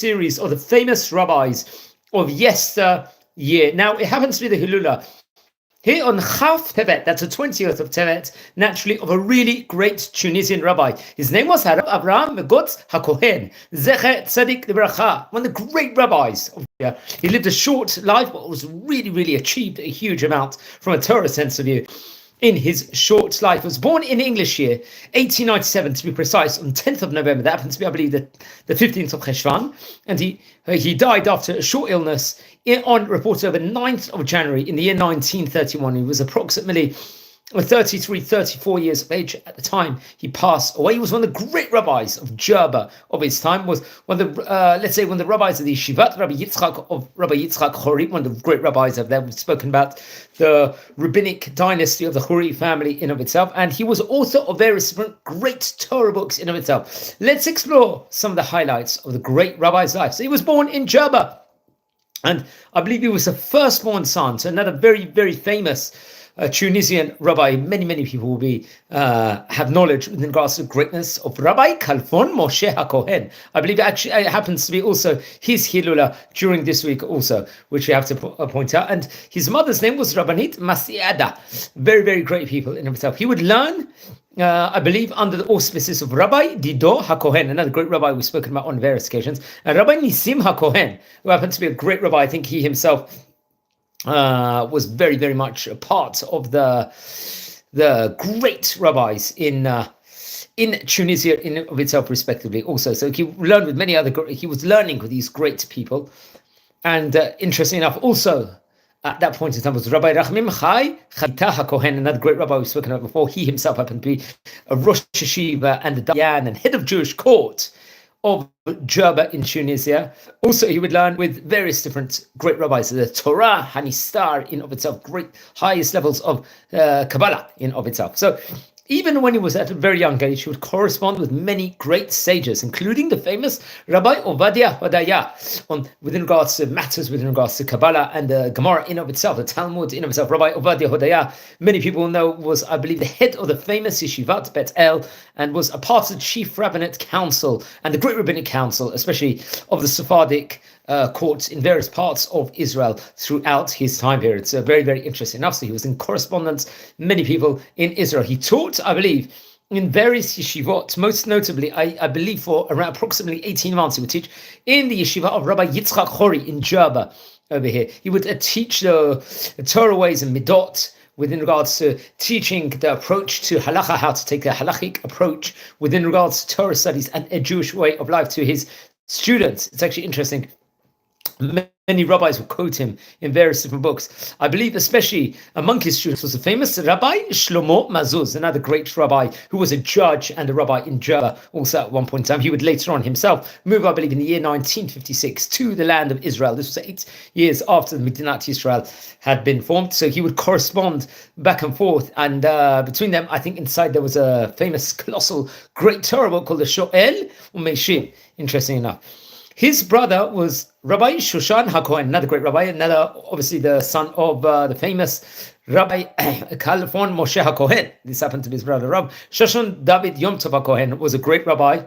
series of the famous rabbis of yesteryear. Now, it happens to be the Hilula here on Chaf Tevet, that's the 20th of Tevet, naturally, of a really great Tunisian rabbi. His name was Rabbi Avraham Megutz HaCohen, Zecher Tzadik Libracha, one of the great rabbis. He lived a short life, but was really achieved a huge amount from a Torah sense of view. In his short life, was born in English year 1897 to be precise, on 10th of November. That happens to be, I believe, the 15th of Cheshvan, and he died after a short illness on reported over 9th of January in the year 1931. He was approximately 34 years of age at the time he passed away. He was one of the great rabbis of Jerba of his time, was one of the, one of the rabbis of the Yeshivat, Rabbi Yitzchak Chori, one of the great rabbis of that. We've spoken about the rabbinic dynasty of the Chori family in of itself, and he was author of various different great Torah books in of itself. Let's explore some of the highlights of the great rabbi's life. So he was born in Jerba, and I believe he was the firstborn son, so another very famous Tunisian rabbi. Many people will be have knowledge in regards to the greatness of Rabbi Kalfon Moshe HaKohen. I believe actually it happens to be also his Hilula during this week also, which we have to point out. And his mother's name was Rabbanit Masiada. Very great people in himself. He would learn, I believe, under the auspices of Rabbi Dido HaKohen, another great rabbi we've spoken about on various occasions, and Rabbi Nisim HaKohen, who happened to be a great rabbi. I think he himself was very much a part of the great rabbis in Tunisia in of itself, respectively. Also, so he learned with many other. He was learning with these great people, and interesting enough, also at that point in time was Rabbi Rachmim Chai Chayta HaKohen, another great rabbi we've spoken about before. He himself happened to be a Rosh Yeshiva and a Dayan and head of Jewish court of Jerba in Tunisia. Also, he would learn with various different great rabbis, the Torah, Hanistar in of itself, great highest levels of Kabbalah in of itself. So even when he was at a very young age, he would correspond with many great sages, including the famous Rabbi Ovadia Hodaya, within regards to matters within regards to Kabbalah and the Gemara in of itself, the Talmud in of itself. Rabbi Ovadia Hodaya, many people know, was, I believe, the head of the famous Yeshivat Zt'l, and was a part of the chief rabbinate council and the great rabbinic council, especially of the Sephardic courts in various parts of Israel throughout his time period. So very interesting enough. So he was in correspondence, many people in Israel. He taught, I believe, in various yeshivot, most notably, I believe for around approximately 18 months, he would teach in the yeshiva of Rabbi Yitzchak Chori in Jerba over here. He would teach the Torah ways and midot, within regards to teaching the approach to halacha, how to take the halachic approach within regards to Torah studies and a Jewish way of life to his students. It's actually interesting. Many rabbis will quote him in various different books. I believe especially among his students was the famous Rabbi Shlomo Mazuz, another great rabbi who was a judge and a rabbi in Jerba also at one point in time. He would later on himself move, I believe, in the year 1956 to the land of Israel. This was 8 years after the Medinat Israel had been formed. So he would correspond back and forth. And between them, I think inside there was a famous, colossal, great Torah book called the Shoel Umeshim, interesting enough. His brother was Rabbi Shoshan HaKohen, another great rabbi, another, obviously, the son of the famous Rabbi Kalfon Moshe HaKohen. This happened to be his brother, Rabbi Shoshan David Yom Tov HaKohen, was a great rabbi,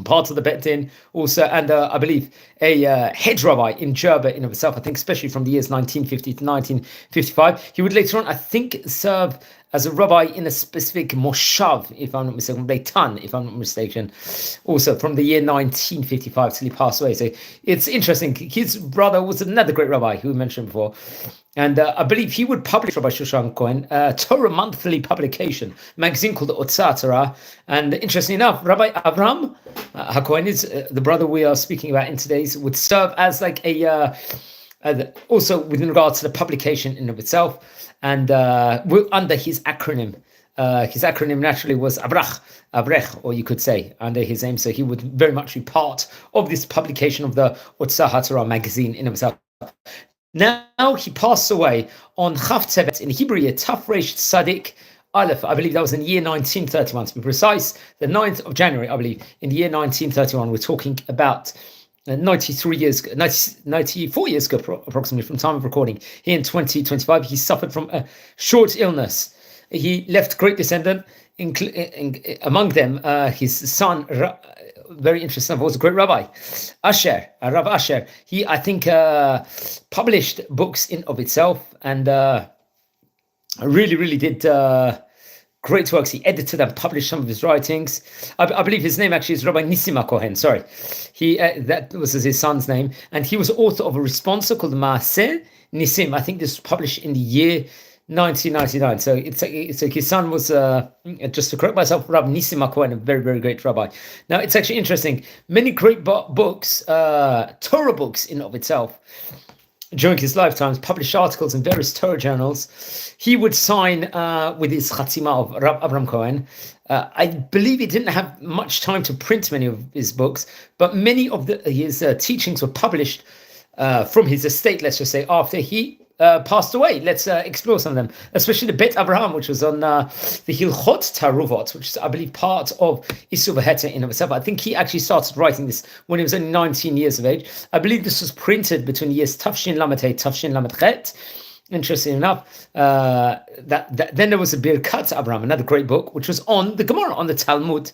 part of the Bet Din also, and I believe a head rabbi in Jerba in of itself, I think, especially from the years 1950 to 1955. He would later on, I think, serve as a rabbi in a specific moshav, if I'm not mistaken, Beitan, if I'm not mistaken, also from the year 1955 till he passed away. So it's interesting. His brother was another great rabbi who we mentioned before. And I believe he would publish, Rabbi Shoshan Cohen, a Torah monthly publication, magazine called the Otzah Torah. And interestingly enough, Rabbi Avraham HaCohen is the brother we are speaking about in today's, would serve as like a, also within regards to the publication in of itself. And under his acronym naturally was Avrech, or you could say, under his name. So he would very much be part of this publication of the Otzah Torah magazine in himself. Now he passed away on Chaf Tevet in Hebrew year Taf Reish Tzadik Aleph. I believe that was in the year 1931, to be precise, the 9th of January, I believe, in the year 1931. We're talking about 94 years ago, approximately, from time of recording. Here in 2025, he suffered from a short illness. He left great descendant, among them his son very interesting stuff. Was a great rabbi, Rav Asher. He, I think, published books in of itself, and really did great works. He edited and published some of his writings. I believe his name actually is Rabbi HaCohen. Sorry, that was his son's name, and he was author of a responsa called Maaseh Nisim. I think this was published in the year 1999. So it's like his son was, just to correct myself, Rabbi HaCohen, a very great rabbi. Now it's actually interesting. Many great books, Torah books in of itself, during his lifetime, published articles in various Torah journals. He would sign with his chatzima of Rabbi Avraham Cohen. I believe he didn't have much time to print many of his books, but many of his teachings were published from his estate, let's just say, after he passed away. Let's explore some of them, especially the Bet Avraham, which was on the Hilchot Taruvot, which is, I believe, part of Isur V'Heter in of itself. I think he actually started writing this when he was only 19 years of age. I believe this was printed between the years Tafshin Lamed Hey, Tafshin Lamed Chet. Interesting enough, then there was a Birkat Avraham, another great book, which was on the Gemara, on the Talmud.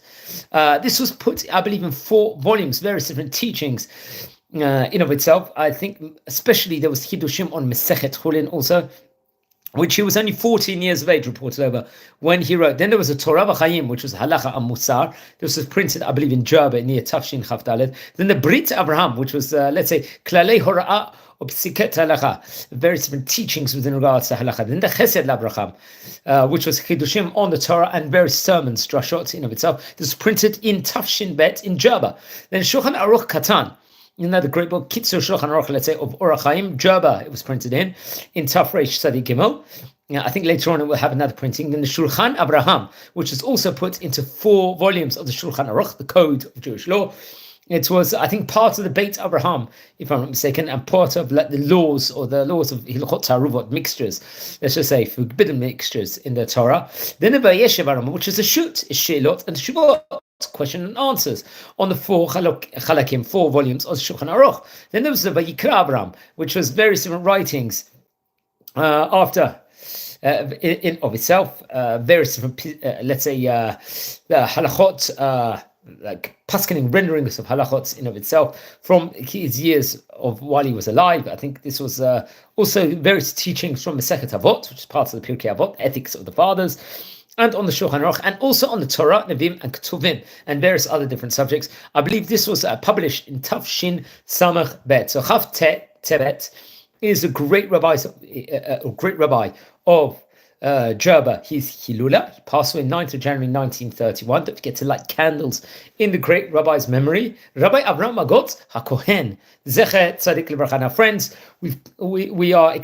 This was put, I believe, in 4 volumes, various different teachings. In of itself, I think especially there was Hidushim on Masechet Chulin also, which he was only 14 years of age, reported over, when he wrote. Then there was a Torah V'Chaim, which was Halacha and Musar. This was printed, I believe, in Jerba near Tafshin Chaf Dalet. Then the Brit Avraham, which was, let's say, Klalei Hora'ah or Psiket Halacha, various different teachings within regards to Halacha. Then the Chesed Avraham, which was Hidushim on the Torah and various sermons, drashot in of itself. This was printed in Tafshin Bet in Jerba. Then Shulchan Aruch Katan, another great book, Kitzur Shulchan Aruch, let's say, of Orach Chaim, Jerba, it was printed in Tafresh Tzadi Gimel. I think later on it will have another printing. Then the Shulchan Avraham, which is also put into 4 volumes of the Shulchan Aruch, the Code of Jewish Law. It was, I think, part of the Beit Avraham, if I'm not mistaken, and part of like the laws or the laws of Hilchot Taruvot, mixtures, let's just say forbidden mixtures in the Torah. Then the Vayeshev Avraham, which is a shoot, is Sheilot and Shuvot, question and answers, on the 4 Chalakim, 4 volumes of Shulchan Aruch. Then there was the Vayikra Avraham, which was various different writings after. In of itself, various different, let's say, the halachot, like paskening renderings of halachot in of itself from his years of while he was alive. I think this was also various teachings from Masechet Avot, which is part of the Pirkei Avot, ethics of the fathers, and on the Shulchan Aruch, and also on the Torah, Nevim, and Ketuvim, and various other different subjects. I believe this was published in Tafshin Samach Bet. So Chav Tebet is a great rabbi of Jerba. He's Hilula. He passed away 9th of January 1931. Don't forget to light candles in the great rabbi's memory. Rabbi Avraham Megutz HaCohen, Zecher Tzadik Livracha. Now, friends, we are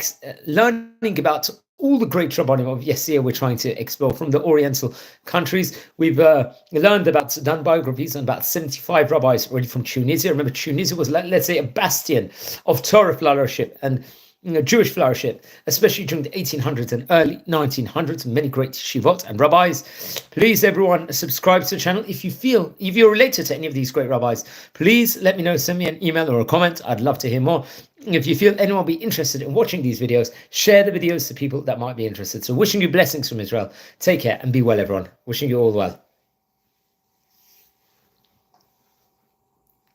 learning about all the great rabbanim of yesteryear. We're trying to explore from the Oriental countries. We've learned about, done biographies on about 75 rabbis already from Tunisia. Remember, Tunisia was, let's say, a bastion of Torah flourishing and Jewish flourishing, especially during the 1800s and early 1900s. Many great shivot and rabbis. Please, everyone, subscribe to the channel. If you're related to any of these great rabbis, please let me know. Send me an email or a comment. I'd love to hear more. If you feel anyone will be interested in watching these videos, share the videos to people that might be interested. So wishing you blessings from Israel. Take care and be well, everyone. Wishing you all well.